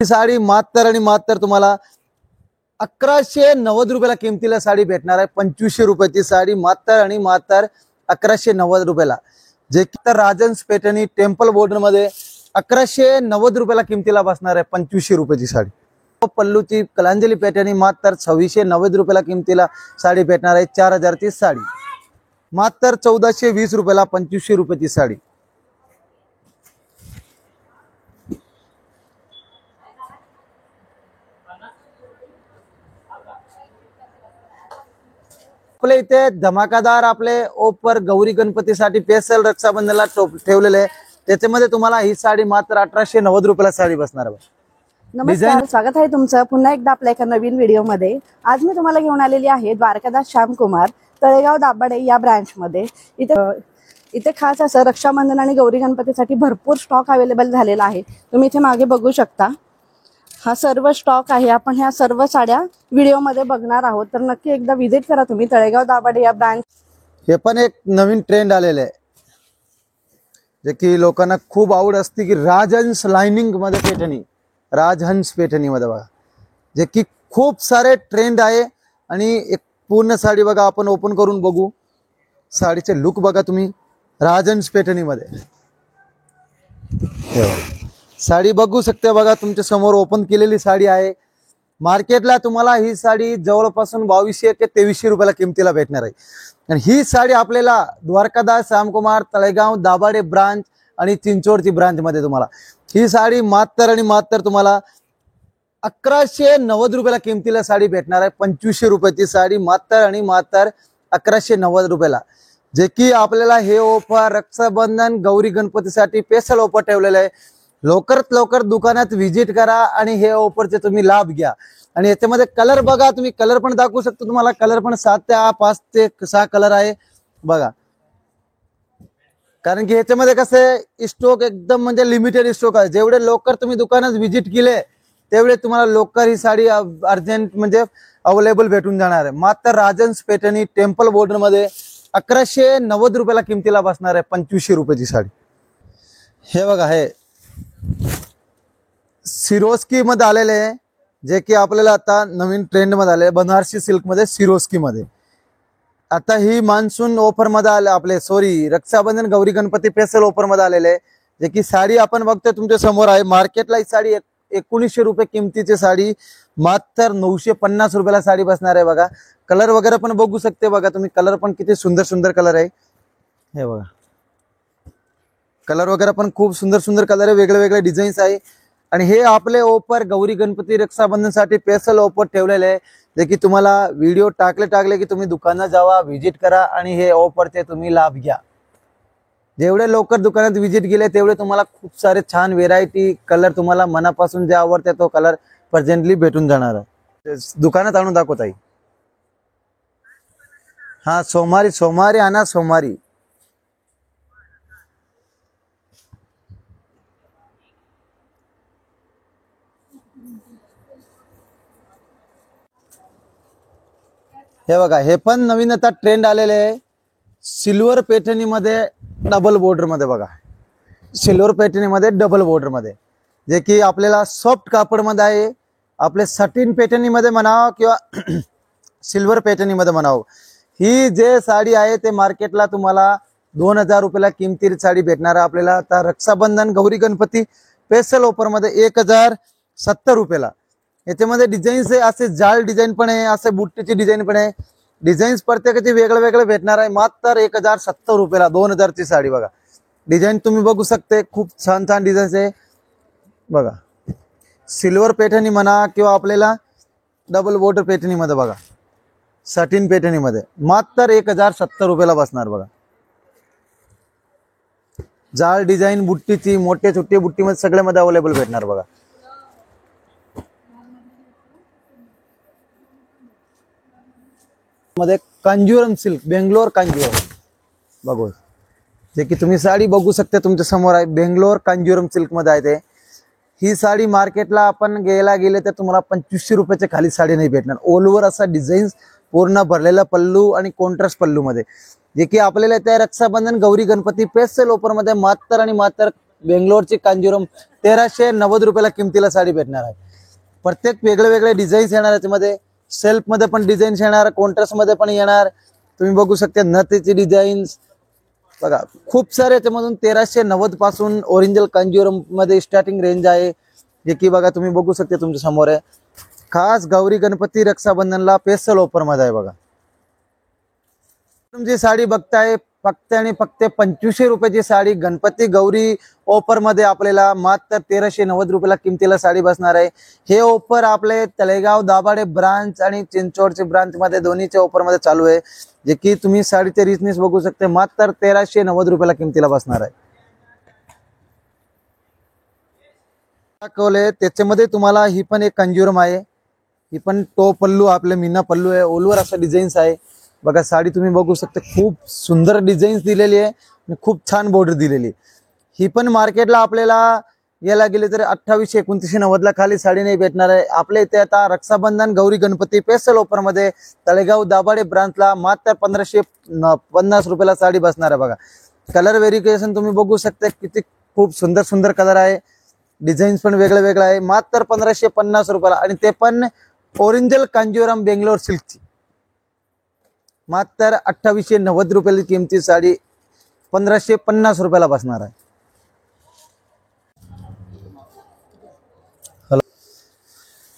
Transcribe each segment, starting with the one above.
ही साडी मात्र आणि मात्र तुम्हाला 1190 रुपयाला किमतीला साडी भेटणार आहे। 2500 रुपयाची साडी मात्र आणि मात्र 1190 रुपयाला, जे की तर राजन्स पैठणी टेम्पल बॉर्डर मध्ये 1190 रुपयाला किमतीला बसणार आहे 2500 रुपयाची साडी। पल्लूची कलांजली पैठणी मात्र 2690 रुपयाला किमतीला साडी भेटणार आहे। 4000 ची साडी मात्र 1420 रुपयाला 2500 रुपयाची साडी। आपले इथे धमाकादार आपले ऑफर गौरी गणपतीसाठी स्पेशल रक्षाबंधनला ठेवलेले, त्याच्यामध्ये तुम्हाला ही साडी मात्र 1890 रुपयाला साडी बसणार आहे। नमस्कार, स्वागत आहे तुमचं पुन्हा एकदा आपल्या एका नवीन व्हिडिओ मध्ये। आज मी तुम्हाला घेऊन आलेली आहे द्वारकादास श्यामकुमार तळेगाव दाभाडे या ब्रांच मध्ये। इथे खास असं रक्षाबंधन आणि गौरी गणपतीसाठी भरपूर स्टॉक अवेलेबल झालेला आहे। तुम्ही इथे मागे बघू शकता, हा सर्व स्टॉक आहे। आपण ह्या सर्व साड्या व्हिडिओ मध्ये बघणार आहोत, तर नक्की एकदा व्हिजिट करा तुम्ही तळेगाव दाभाडे या ब्रांच। हे पण एक नवीन ट्रेंड आलेले आहे, जे की लोकांना खूप आवड असते की राजहंस लाइनिंग मध्ये पैठणी, राजहंस पैठणी मध्ये बघा, जे की खूप सारे ट्रेंड आहे। आणि एक पूर्ण साडी बघा, आपण ओपन करून बघू साडीचे लुक बघा तुम्ही। राजहंस पैठणी मध्ये साडी बघू शकते बघा, तुमच्या समोर ओपन केलेली साडी आहे। मार्केटला तुम्हाला ही साडी जवळपासून 2200 ते 2300 रुपयाला किमतीला भेटणार आहे। आणि ही साडी आपल्याला द्वारकादास श्यामकुमार तळेगाव दाभाडे ब्रांच आणि चिंचोडची ब्रांच मध्ये तुम्हाला ही साडी मात्र आणि मात्र तुम्हाला 1190 रुपयाला किमतीला साडी भेटणार आहे। 2500 रुपयाची साडी मात्र आणि मात्र 1190 रुपयाला, जे की आपल्याला हे ऑफर रक्षाबंधन गौरी गणपतीसाठी स्पेशल ऑफर ठेवलेलं आहे। लवकरात लवकर दुकानात व्हिजिट करा आणि हे ऑफरचे तुम्ही लाभ घ्या। आणि याच्यामध्ये कलर बघा, तुम्ही कलर पण दाखवू शकतो, तुम्हाला कलर पण 7 ते 5 ते 6 कलर आहे बघा। कारण की याच्यामध्ये कसं स्टॉक एकदम म्हणजे लिमिटेड स्टॉक आहे। जेवढे लवकर तुम्ही दुकानात व्हिजिट केले तेवढे तुम्हाला लवकर ही साडी अर्जंट म्हणजे अवेलेबल भेटून जाणार आहे। मात्र राजन्स पैठणी टेम्पल बॉर्डर मध्ये 1190 रुपयाला किमतीला बसणार आहे 2500 रुपयाची साडी। हे बघा, हे सिरोस्की मध्ये आलेले आहे, जे की आपल्याला आता नवीन ट्रेंड मध्ये आले बनारसी सिल्क मध्ये सिरोस्की मध्ये। आता ही मान्सून ऑफर मध्ये आले आपले, sorry Rakshabandhan Gauri Ganpati special offer मध्ये आलेले आहे, जे की साडी आपण बघतोय तुमच्या समोर आहे। मार्केटला ही साडी 1900 रुपये किमतीची साडी मात्र 950 रुपयाला साडी बसणार आहे बघा। कलर वगैरे पण बघू शकते बघा तुम्ही, कलर पण किती सुंदर सुंदर कलर आहे। हे बघा, कलर वगैरे पण खूप सुंदर सुंदर कलर आहे, वेगळे वेगळे डिझाईन्स आहे। आणि हे आपले ऑफर गौरी गणपती रक्षाबंधन साठी स्पेशल ऑफर ठेवलेले आहे, जे की तुम्हाला व्हिडिओ टाकले की तुम्ही दुकानात जावा, व्हिजिट करा आणि हे ऑफरचे तुम्ही लाभ घ्या। जेवढे लवकर दुकानात व्हिजिट केले तेवढे तुम्हाला खूप सारे छान व्हेरायटी कलर, तुम्हाला मनापासून जे आवडते तो कलर प्रेझेंटली भेटून जाणार आहे। दुकानात आणून दाखवत आहे। हा सोमवारी आणा, सोमवारी। हे बघा, हे पण नवीन आता ट्रेंड आलेले आहे। सिल्वर पैठणी मध्ये डबल बॉर्डर मध्ये बघा, सिल्वर पैठणी मध्ये डबल बॉर्डर मध्ये, जे की आपल्याला सॉफ्ट कापड मध्ये आहे। आपले सटिन पैठणी मध्ये म्हणावं किंवा सिल्वर पैठणी मध्ये म्हणावं, ही जे साडी आहे ते मार्केटला तुम्हाला 2000 रुपयाला किमतीची साडी भेटणार आहे। आपल्याला आता रक्षाबंधन गौरी गणपती स्पेशल ऑफर मध्ये 1070 रुपयाला। याच्यामध्ये डिझाईन्स आहे, असे जाळ डिझाईन पण आहे, असे बुट्टीची डिझाईन पण आहे। डिझाईन्स प्रत्येकाचे वेगळे वेगळे भेटणार आहे मात्र 1070 रुपयाला 2000 ची साडी बघा। डिझाईन तुम्ही बघू शकते, खूप छान छान डिझाईन्स आहे बघा। सिल्वर पैठणी म्हणा किंवा आपल्याला डबल बॉर्डर पैठणी मध्ये बघा, सटिन पैठणी मध्ये मात्र 1070 रुपयाला बसणार बघा। जाळ डिझाईन बुट्टीची, मोठे छोटे बुट्टी मध्ये सगळे मध्ये अवेलेबल भेटणार बघा। मध्ये कांजीवरम सिल्क, बेंगलोर कांजीवरम बघू, जे की तुम्ही साडी बघू शकता तुमच्या समोर आहे। बेंगलोर कांजीवरम सिल्क मध्ये आहे ते। ही साडी मार्केटला आपण गेले तर तुम्हाला 2500 रुपयाच्या खाली साडी नाही भेटणार। ऑल ओव्हर असा डिझाईन्स, पूर्ण भरलेला पल्लू आणि कॉन्ट्रास्ट पल्लू मध्ये, जे की आपल्याला त्या रक्षाबंधन गौरी गणपती स्पेशल ऑफर मध्ये मात्र आणि मात्र बेंगलोरची कांजीवरम 1390 रुपयाला किमतीला साडी भेटणार आहे. प्रत्येक वेगळे वेगळे डिझाईन्स येणार याच्यामध्ये. सेल्फ मध्ये पण डिझाईन्स येणार, कॉन्ट्रास्ट मध्ये पण येणार. तुम्ही बघू शकता नथीची डिझाईन्स बघा, खूप सारे याच्यामधून 1390 पासून ओरिजिनल कांजीवरम मध्ये स्टार्टिंग रेंज आहे. जे की बघा तुम्ही बघू शकता तुमच्या समोर आहे. खास गौरी गणपती रक्षाबंधनला स्पेशल ऑफर मध्ये आहे बघा. तुमची साडी बघताय फक्त आणि फक्त 2500 रुपयाची साडी गणपती गौरी ऑफर मध्ये आपल्याला मात्र 1390 रुपयाला किमतीला साडी बसणार आहे. हे ऑफर आपले तळेगाव दाभाडे ब्रांच आणि चिंचवडचे ब्रांच मध्ये दोन्हीच्या ऑफर मध्ये चालू आहे. जे की तुम्ही साडीचे रिचनेस बघू शकता, मात्र 1390 रुपयाला किमतीला बसणार आहे. दाखवले त्याच्यामध्ये तुम्हाला ही पण एक कांजीवरम आहे. ही पण तो पल्लू आपले मीना पल्लू आहे, ओलवर असा डिझाईन्स आहे बघा. साडी तुम्ही बघू शकता, खूप सुंदर डिझाईन्स दिलेली आहे आणि खूप छान बॉर्डर दिलेली. ही पण मार्केटला आपल्याला यायला गेले तर 2800-2990 ला खाली साडी नाही भेटणार आहे. आपल्या इथे आता रक्षाबंधन गौरी गणपती स्पेशल ऑफर मध्ये तळेगाव दाभाडे ब्रांचला मात्र 1550 रुपयाला साडी बसणार आहे बघा. कलर व्हेरिएशन तुम्ही बघू शकता, किती खूप सुंदर सुंदर कलर आहे. डिझाईन्स पण वेगळे वेगळे आहे. मात्र 1550 रुपयाला, आणि ते पण ओरिजिनल कांजीवरम बेंगलोर सिल्कची. मात्र 2890 रुपयाची किमती साडी 1550 रुपयाला बसणार आहे.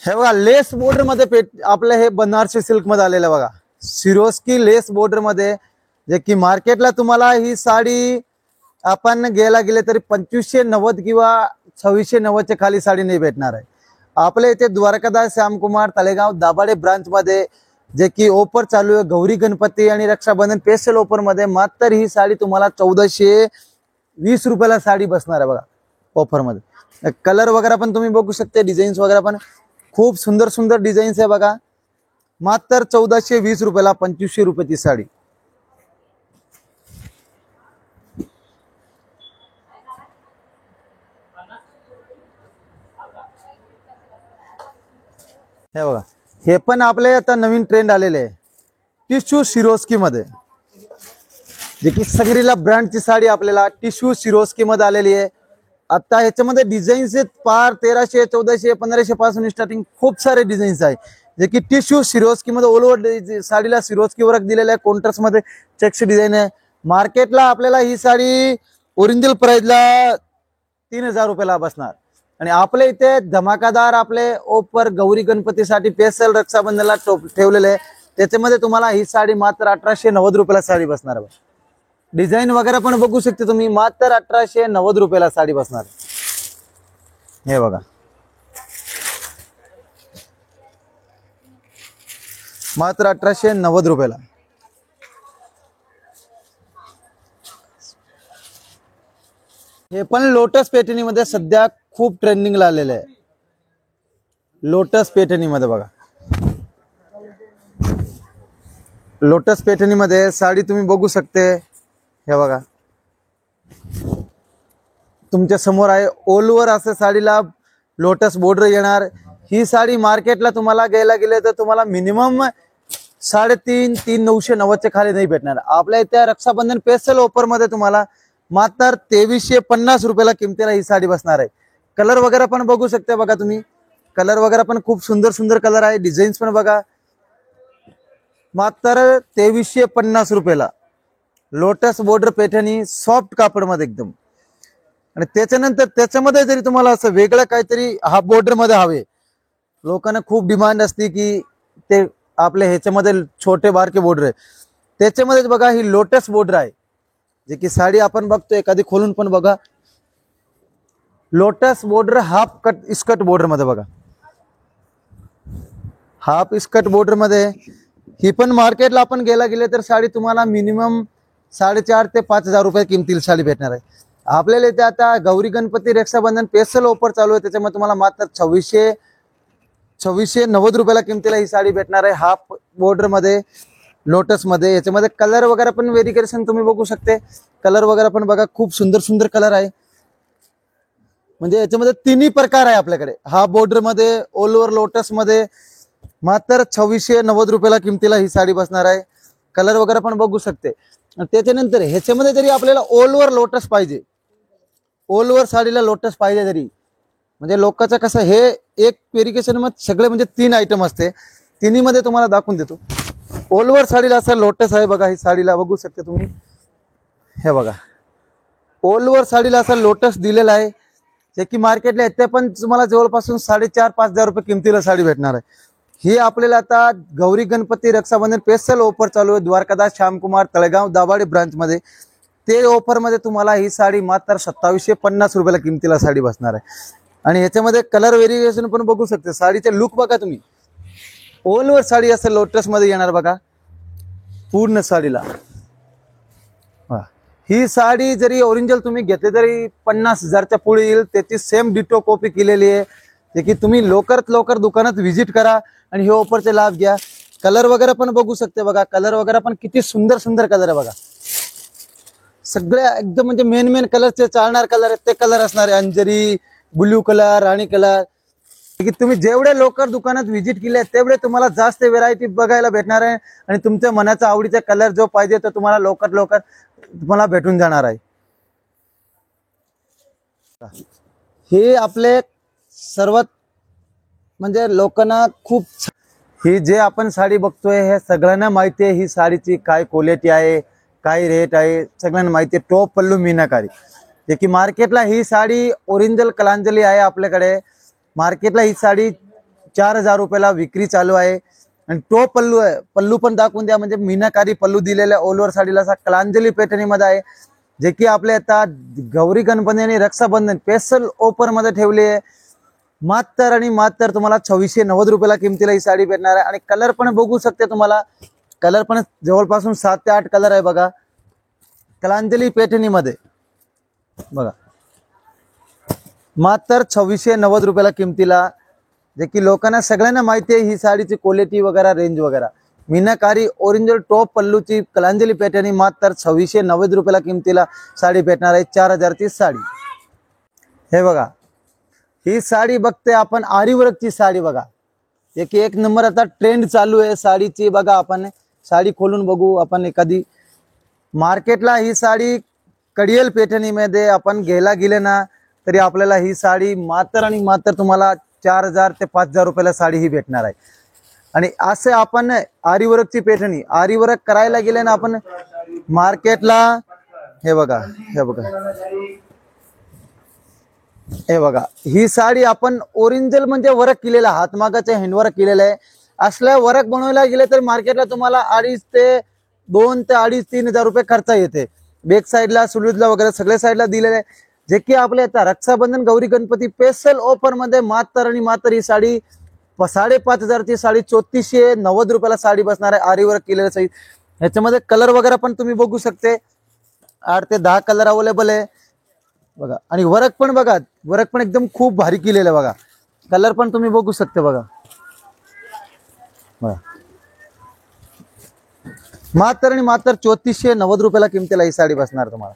हे बघा लेस बॉर्डर मध्ये आपलं हे बनारसी सिल्क मध्ये आलेलं बघा. सिरोस्की लेस बॉर्डर मध्ये, जे की मार्केटला तुम्हाला ही साडी आपण गेले तरी 2590 किंवा 2690 च्या खाली साडी नाही भेटणार आहे. आपल्या इथे द्वारकादास श्यामकुमार तळेगाव दाभाडे ब्रांच मध्ये जे की ऑफर चालू आहे गौरी गणपती आणि रक्षाबंधन स्पेशल ऑफर मध्ये. मात्र ही साडी तुम्हाला 1420 रुपयाला साडी बसणार आहे बघा ऑफर मध्ये. कलर वगैरे पण तुम्ही बघू शकता, डिझाईन्स वगैरे पण खूप सुंदर सुंदर डिझाईन्स आहे बघा. मात्र 1420 रुपयाला 2500 रुपयाची साडी. हे बघा, हे पण आपले आता नवीन ट्रेंड आलेले आहे टिश्यू सिरोस्की मध्ये. जे की सगरीला ब्रँडची साडी आपल्याला टिश्यू सिरोस्की मध्ये आलेली आहे. आता ह्याच्यामध्ये डिझाईन्स आहेत पार 1300, 1400, 1500 पासून स्टार्टिंग खूप सारे डिझाईन्स आहे. जे की टिश्यू सिरोस्की मध्ये ऑल ओव्हर साडीला सिरोस्की वर्क दिलेला आहे. कॉन्ट्रास्ट मध्ये चेक्स डिझाईन आहे. मार्केटला आपल्याला ही साडी ओरिजिनल प्राइसला 3000 रुपयाला बसणार, आणि आपल्या इथे धमाकादार आपले ऑफर गौरी गणपतीसाठी स्पेशल रक्षाबंधनला ठेवलेले आहे. त्याच्यामध्ये तुम्हाला ही साडी मात्र 1890 रुपयाला साडी बसणार आहे. डिझाईन वगैरे पण बघू शकते तुम्ही, मात्र 1890 रुपयाला साडी बसणार. हे बघा, मात्र 1890 रुपयाला. हे पण लोटस पैठणी मध्ये सध्या खूप ट्रेंडिंगला आलेलं आहे. लोटस पैठणी मध्ये बघा, लोटस पैठणी मध्ये साडी तुम्ही बघू शकते. हे बघा तुमच्या समोर आहे. ओलवर असं साडीला लोटस बॉर्डर येणार. ही साडी मार्केटला तुम्हाला घ्यायला गेले तर तुम्हाला मिनिमम 3,990 च्या खाली नाही भेटणार. आपल्या इथे रक्षाबंधन स्पेशल ऑफर मध्ये तुम्हाला मात्र 2350 रुपयाला किमतीला ही साडी बसणार आहे. कलर वगैरे पण बघू शकता बघा तुम्ही, कलर वगैरे पण खूप सुंदर सुंदर कलर आहे. डिझाईन्स पण बघा. मात्र 2350 रुपयाला लोटस बॉर्डर पैठणी सॉफ्ट कापड मध्ये एकदम. आणि त्याच्यानंतर त्याच्यामध्ये जरी तुम्हाला असं वेगळं काहीतरी हाफ बॉर्डर मध्ये हवे, लोकांना खूप डिमांड असते की ते आपल्या ह्याच्यामध्ये छोटे बारके बॉर्डर आहे, त्याच्यामध्ये बघा ही लोटस बॉर्डर आहे. जे की साडी आपण बघतो, एखादी खोलून पण बघा. लोटस बॉर्डर हाफ कट इस्कट बॉर्डर मध्ये बघा, हाफ इस्कट बॉर्डर मध्ये. ही पण मार्केटला आपण गेले तर साडी तुम्हाला मिनिमम 4,500 ते 5,000 रुपये किमतीला साडी भेटणार आहे. आपल्याला इथे आता गौरी गणपती रक्षाबंधन स्पेशल ऑफर चालू आहे. त्याच्यामध्ये तुम्हाला मात्र 2690 रुपयाला किमतीला ही साडी भेटणार आहे हाफ बॉर्डर मध्ये लोटस मध्ये. याच्यामध्ये कलर वगैरे पण व्हेरिएशन तुम्ही बघू शकते. कलर वगैरे पण बघा, खूप सुंदर सुंदर कलर आहे. म्हणजे याच्यामध्ये तिन्ही प्रकार आहे आपल्याकडे. हाफ बॉर्डर मध्ये, ऑल ओव्हर लोटस मध्ये. मात्र 2690 रुपयाला किमतीला ही साडी बसणार आहे. कलर वगैरे पण बघू शकते. त्याच्यानंतर ह्याच्यामध्ये जरी आपल्याला ऑल ओव्हर लोटस पाहिजे, ओलवर साडीला लोटस पाहिजे तरी म्हणजे लोकांचं कसं हे एक पेरिकेशन मध्ये सगळे म्हणजे 3 आयटम असते, तिन्ही मध्ये तुम्हाला दाखवून देतो. ओलवर साडीला असं लोटस आहे बघा, ही साडीला बघू शकते तुम्ही. हे बघा ओलवर साडीला असं लोटस दिलेला आहे, जे की मार्केटला येते पण तुम्हाला जवळपासून 4,500-5,000 रुपये किमतीला साडी भेटणार आहे. ही आपल्याला आता गौरी गणपती रक्षाबंधन स्पेशल ऑफर चालू आहे द्वारकादास श्यामकुमार तळेगाव दाभाडे ब्रांच मध्ये. ते ऑफर मध्ये तुम्हाला ही साडी मात्र 2750 रुपयाला किमतीला साडी बसणार आहे. आणि ह्याच्यामध्ये कलर व्हेरिएशन पण बघू शकते. साडीचे लुक बघा तुम्ही, ओलवर साडी असं लोटस मध्ये येणार बघा पूर्ण साडीला. ही साडी जरी ओरिजिनल तुम्ही घेतली तरी 50,000च्या पुढे येईल. त्याची सेम डिटो कॉपी केलेली आहे, जे की तुम्ही लवकरात लवकर दुकानात व्हिजिट करा आणि हे ऑफरचे लाभ घ्या. कलर वगैरे पण बघू शकते बघा, कलर वगैरे पण किती सुंदर सुंदर कलर आहे बघा. सगळे एकदम म्हणजे मेन कलरचे चालणार कलर आहेत ते कलर असणार आहे. अंजरी, ब्ल्यू कलर, राणी कलर. की तुम्ही जेवढे लवकर दुकानात व्हिजिट केले तेवढे तुम्हाला जास्त व्हेरायटी बघायला भेटणार आहे आणि तुमच्या मनाचा आवडीचा कलर जो पाहिजे तो तुम्हाला लवकर तुम्हाला भेटून जाणार आहे. हे आपले सर्वात म्हणजे लोकांना खूप ही जे आपण साडी बघतोय हे सगळ्यांना माहिती आहे. ही साडीची काय क्वालिटी आहे, काय रेट आहे, सगळ्यांना माहिती आहे. टॉप पल्लू मीनाकारी, जे की मार्केटला ही साडी ओरिजिनल कलांजली आहे. आपल्याकडे मार्केटला ही साडी 4,000 रुपयाला विक्री चालू आहे. आणि टॉप पल्लू आहे, पल्लू पण दाखवून द्या. म्हणजे मीनाकारी पल्लू दिलेला ओलवर साडीला असा कलांजली पॅटर्न मध्ये आहे, जे की आपल्या आता गौरी गणपती आणि रक्षाबंधन स्पेशल ऑफर मध्ये ठेवली आहे. मात्र तुम्हाला 2690 रुपयाला किमतीला ही साडी भेटणार आहे. आणि कलर पण बघू शकते तुम्हाला, कलर पण जवळपासून 7 ते 8 कलर आहे बघा कलांजली पॅटर्न मध्ये बघा. मात्र 2690 रुपयाला किमतीला, जे की लोकांना सगळ्यांना माहिती आहे ही साडीची क्वालिटी वगैरे रेंज वगैरे. मीनाकारी ओरिजिनल टॉप पल्लूची कलांजली पॅटर्न मात्र 2690 रुपयाला किमतीला साडी भेटणार आहे. 4,000 ची साडी. हे बघा ही साडी बघते आपण आरीवर्कची साडी बघा, एक नंबर आता ट्रेंड चालू आहे साडीची. बघा आपण साडी खोलून बघू आपण एखादी. मार्केटला ही साडी कडियल पॅटर्नमध्ये आपण घ्यायला गेले ना तरी आपल्याला ही साडी मात्र तुम्हाला 4,000 ते 5,000 रुपयाला साडी ही भेटणार आहे. आणि असे आपण आरीवर्कची पॅटर्न, आरीवर्क करायला गेले ना आपण मार्केटला. हे बघा ही साडी आपण ओरिजिनल म्हणजे वर्क केलेला, हातमागाचे हँडवर्क केलेलं आहे. असल्या वर्क बनवायला गेले तर मार्केटला तुम्हाला 2 ते 3,000 रुपये खर्च येते. बॅक साईडला, सुलूजला वगैरे सगळ्या साईडला दिलेले आहे. जे की आपल्या आता रक्षाबंधन गौरी गणपती स्पेशल ऑफर मध्ये मात्र ही साडी 5,500 ची साडी 3,490 रुपयाला साडी बसणार आहे आरीवर्क केलेलं सहित. ह्याच्यामध्ये कलर वगैरे पण तुम्ही बघू शकते, 8 ते 10 कलर अवेलेबल आहे बघा. आणि वर्क पण बघा, वर्क पण एकदम खूप भारी केलेलं आहे बघा. कलर पण तुम्ही बघू शकते बघा. मात्र 3,490 रुपयाला किमतीला ही साडी बसणार तुम्हाला.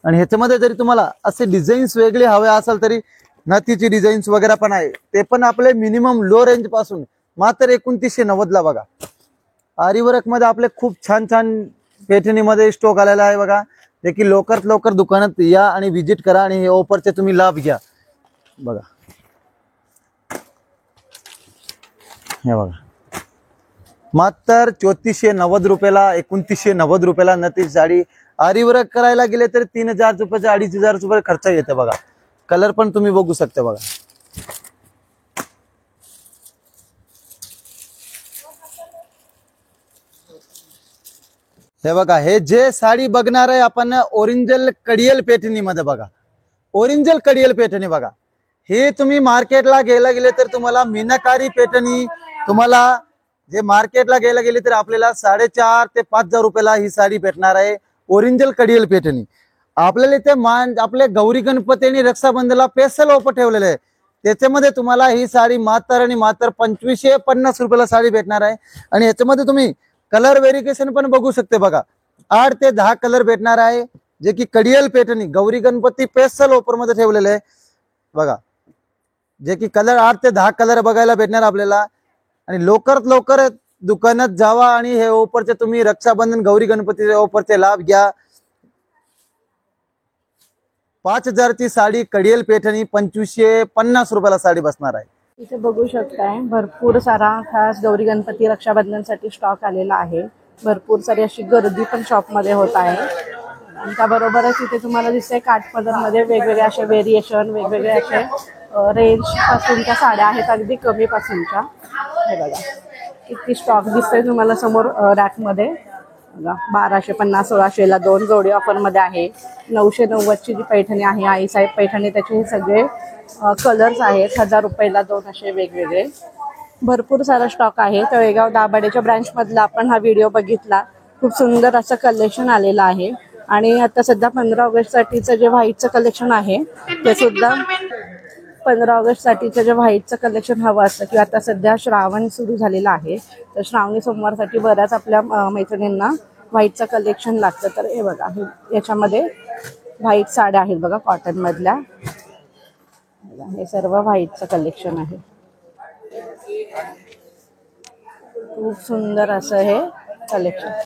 आणि ह्याच्यामध्ये जरी तुम्हाला असे डिझाईन्स वेगळे हवे असेल तरी नथीची डिझाईन्स वगैरे पण आहे, ते पण आपले मिनिमम लो रेंज पासून मात्र 2,990 ला बघा. आरीवर्क मध्ये आपले खूप छान पॅटर्न मध्ये स्टॉक आलेला आहे बघा. जे की लवकर दुकानात या आणि व्हिजिट करा आणि हे ऑफरचे तुम्ही लाभ घ्या बघा. हे बघा मात्र 3,490 रुपयाला, 2,990 रुपयाला नथी साडी. आरीवर्क करायला गेले तर 3,000 रुपयाचे 2,500 रुपये खर्च येते बघा. कलर पण तुम्ही बघू शकता बघा. हे बघा हे जे साडी बघणार आहे आपण ओरिजिनल कडियल पॅटर्न मध्ये बघा. ओरिजिनल कडियल पॅटर्न बघा. हे तुम्ही मार्केटला गेला गेले तर तुम्हाला मीनाकारी पॅटर्न तुम्हाला जे मार्केटला गेला गेले तर आपल्याला 4,500 ते 5,000 रुपयाला ही साडी भेटणार आहे. ओरिजिनल कडियल पॅटर्न आपल्याला इथे आपले गौरी गणपती आणि रक्षाबंधनला स्पेशल ऑफर ठेवलेले आहे. त्याच्यामध्ये तुम्हाला ही साडी मात्र 2,550 रुपयाला साडी भेटणार आहे. आणि याच्यामध्ये तुम्ही कलर व्हेरिएशन पण बघू शकते बघा. 8 ते 10 कलर भेटणार आहे, जे की कडियल pattern Gauri Ganpati special offer मध्ये ठेवलेले आहे बघा. जे की कलर 8 ते 10 कलर बघायला भेटणार आपल्याला. आणि लवकर दुकानात जावा आणि हे ऑफरचे तुम्ही रक्षाबंधन गौरी गणपतीचे ऑफरचे लाभ घ्या. 5,000ची साडी कडियल पैठणी 2,550 रुपयाला साडी बसणार आहे. इथे बघू शकताय भरपूर सारा खास गौरी गणपती रक्षाबंधनसाठी स्टॉक आलेला आहे. भरपूर सारी अशी गर्दी पण शॉपमध्ये होत आहे. आणि त्याबरोबरच इथे तुम्हाला दिसतंय काठपदरमध्ये वेगवेगळे असे व्हेरिएशन, वेगवेगळे असे रेंज पासूनच्या साड्या आहेत, अगदी कमी पासूनच्या. हे बघा किती स्टॉक दिसतोय तुम्हाला समोर रॅकमध्ये. बघा 1,250, 1,600ला 2 जोडी ऑफरमध्ये आहे. 990ची जी पैठणी आहे आईसाहेब पैठणी, त्याचे हे सगळे कलर्स आहेत. 1,000 रुपयाला 2 असे वेगवेगळे. भरपूर सारा स्टॉक आहे. तळेगाव दाभाडेच्या ब्रँचमधला आपण हा व्हिडिओ बघितला. खूप सुंदर असं कलेक्शन आलेलं आहे. आणि आता सध्या 15 ऑगस्टसाठीचं जे व्हाईटचं कलेक्शन आहे ते सुद्धा 15 ऑगस्टसाठीचं जे व्हाईटचं कलेक्शन हवं असतं किंवा आता सध्या श्रावण सुरू झालेला आहे, तर श्रावणी सोमवारसाठी बऱ्याच आपल्या मैत्रिणींना व्हाईटचं कलेक्शन लागतं. तर हे बघा, याच्यामध्ये व्हाईट साड्या आहेत बघा कॉटनमधल्या. हे सर्व व्हाईटचं कलेक्शन आहे. खूप सुंदर असं हे कलेक्शन.